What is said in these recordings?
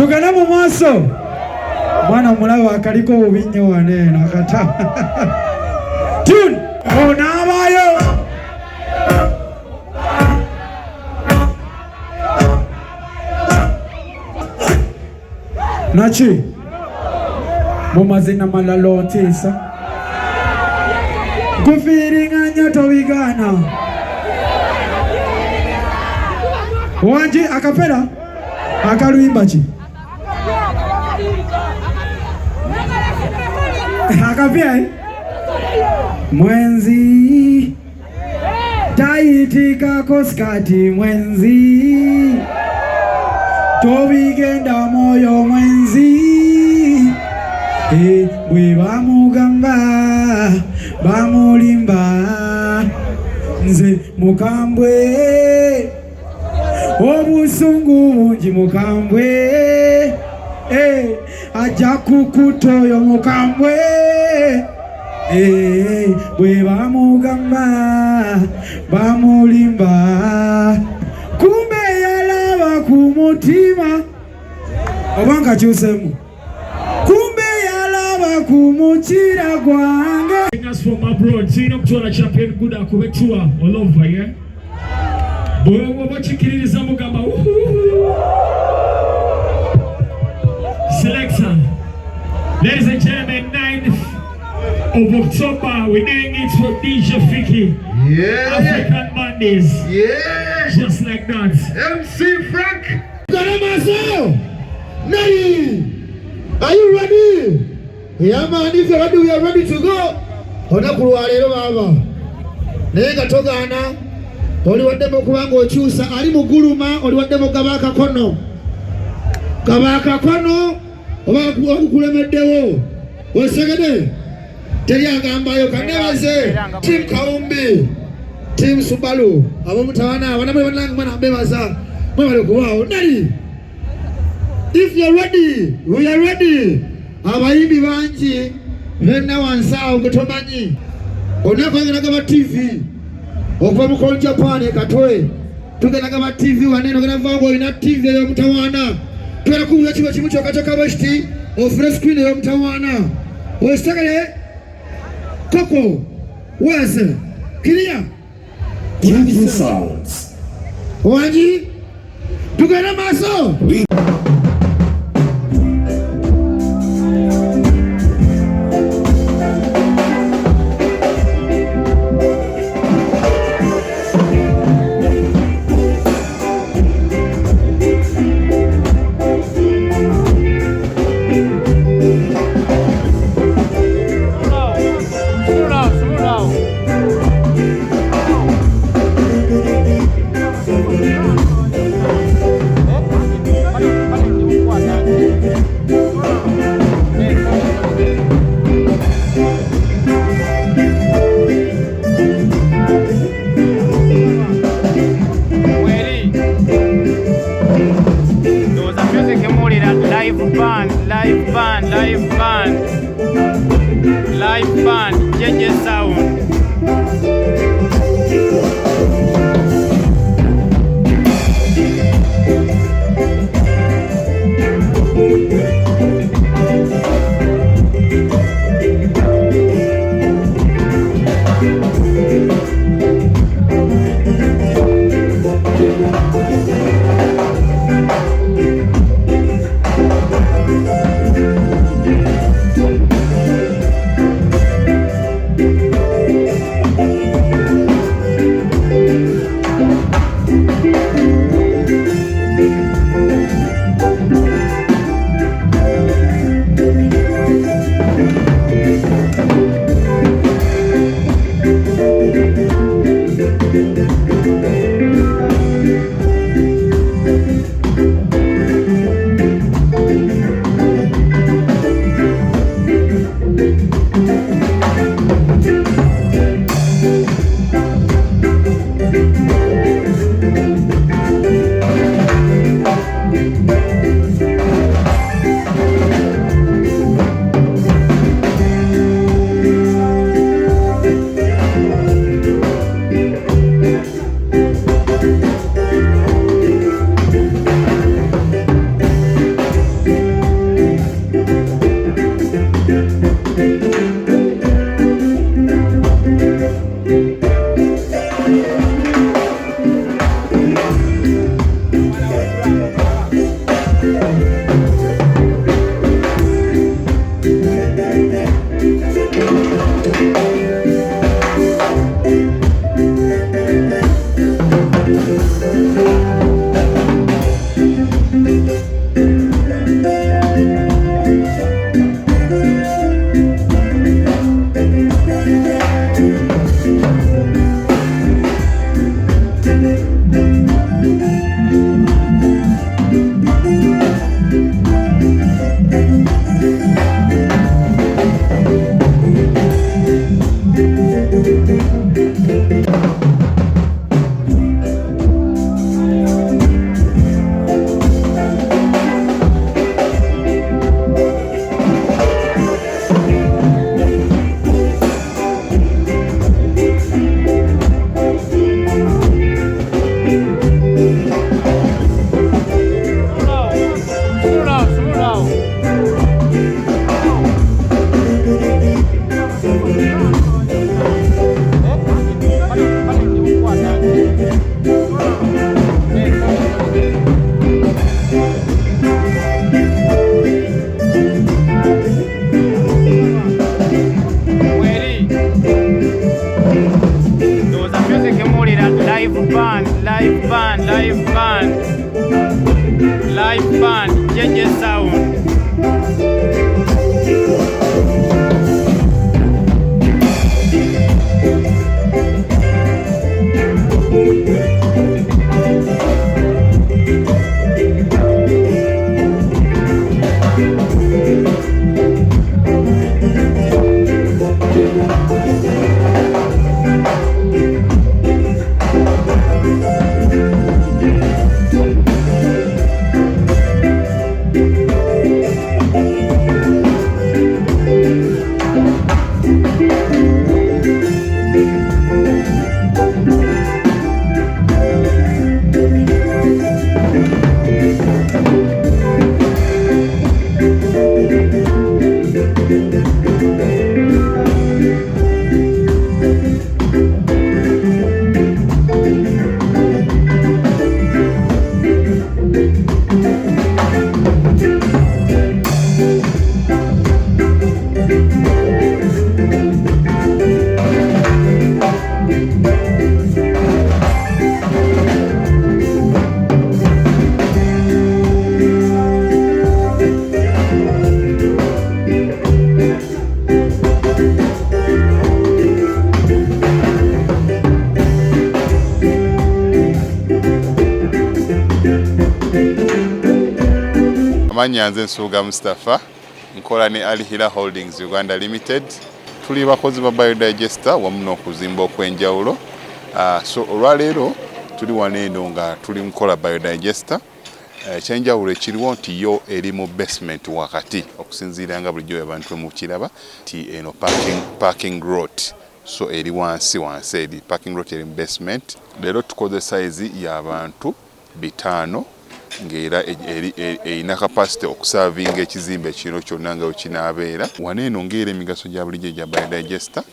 Tugana mu maaso. Mwana mulaba akaliko obubinyo wane nakata. Tune. Onabayo. Nachi. Mumazina malalo tisa. Kufiringa nyoto wigana. Wanji akapela. Akaluimba chi. Akapia mwenzi taitika koskati mwenzi tobigenda moyo mwenzi bwe bamugamba bamulimba nze mukambwe obusungu bungi mukambwe aja kukutoyo mukambwe bwe bamugamba bamulimba kumbe yalaba ku mutima obanga kyusemu kumbe yalaba ku mukira gwange. Us from abroad, seeing up to a Champion Gudo kubetua all over, yeah. Boy, what you killing is Zamugamba. Selection. Ladies and gentlemen, 9th of October, we're doing it for DJ Fiki. Yeah. African Mondays. Yeah. Just like that. MC Frank. Garamaso. Nani. Are you ready? Yeah, man, if you're ready, we are ready to go. Onakurualero baba. Nega togana. Oli wademo kubanga okyusa ali muguluma oli wademo kabaka kono. Kabaka kono oba okukulemeddewo. Osegede. Teri agambayo kanebaze. Team Kawumbi. Team Subalu. Abomutawana wanamwe wanangu mwana bebaza. Mwale kuwao. Nani? If you're ready, we are ready. Abayimbi banji venna wansawo kutomanyi. Onakwangana kama TV. Okuva mu Japan katwe. Tugenda kama TV waneno kana vango ina TV yo mutawana. Twera kubuza kiba kimu kyokatoka bashiti ofre screen yo mutawana. Osagale Koko Wese Clear TV sounds. Wanji tugenda maso. Live band, change sound. Amannya nze Nsuuga Mustafa, nkola ne Alihira Holdings Uganda Limited. Tuli bakozi ba biodigester wamu n'okuzimba okw'enjawulo. So olwaleero tuli wano eno nga tuli mukola biodigester. Ekyenjawulo ekiriwo nti yo eri mu basement wakati okusinziira nga bulijjo abantu mu kiraba ti eno parking lot. So eri wansi eri parking lot eri mu basement. Leero tukoze size y'abantu 5 ng'era erina capacity okusavinga ekizimbe kino kyonna nga wekinaabeera. Wano eno ng'era emigaso gya bulijjo gya biodigester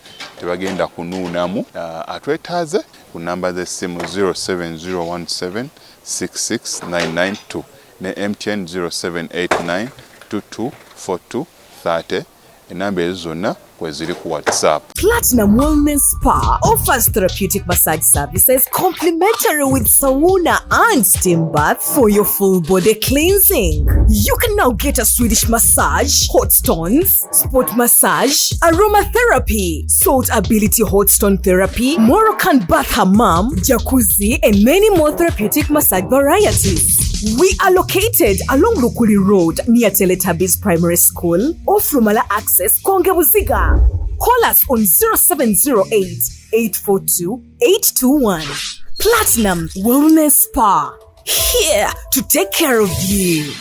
tebagenda kunuunamu. Atwetaaze ku namba z'essimu 07017669992 ne MTN 0789224230. Enamba ezo zonna kweziri ku WhatsApp. Platinum Wellness Spa offers therapeutic massage services complimentary with sauna and steam bath for your full body cleansing. You can now get a Swedish massage, hot stones, sport massage, aromatherapy, salt ability hot stone therapy, Moroccan bath hammam, jacuzzi, and many more therapeutic massage varieties. We are located along Lukuli Road near Teletubbies Primary School, off Rumala Access, Kongebuziga. Call us on 0708-842-821. Platinum Wellness Spa, here to take care of you.